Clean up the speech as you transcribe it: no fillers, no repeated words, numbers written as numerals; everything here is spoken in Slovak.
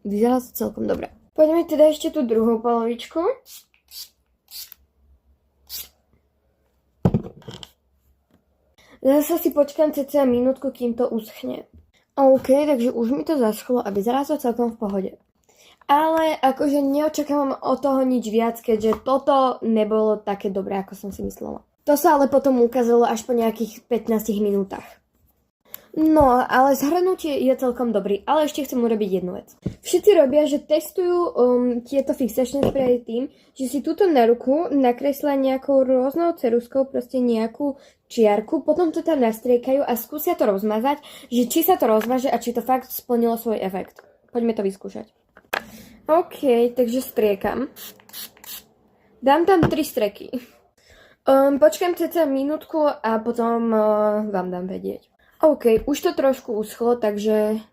Vyzerá to celkom dobre. Poďme teda ešte tú druhú polovičku. Zase si počkám cca minútku, kým to uschne. OK, takže už mi to zaschlo a vyzerá to celkom v pohode. Ale akože neočakávam od toho nič viac, keďže toto nebolo také dobré, ako som si myslela. To sa ale potom ukázalo až po nejakých 15 minútach. No, ale zhrnutie je celkom dobrý, ale ešte chcem urobiť jednu vec. Všetci robia, že testujú tieto fixačné spreje tým, že si túto na ruku nakreslia nejakou rôznou ceruskou, proste nejakú čiarku, potom to tam nastriekajú a skúsia to rozmazať, že či sa to rozmaže a či to fakt splnilo svoj efekt. Poďme to vyskúšať. OK, takže striekam. Dám tam 3 streky. Počkám cca minútku a potom vám dám vedieť. OK, už to trošku uschlo, takže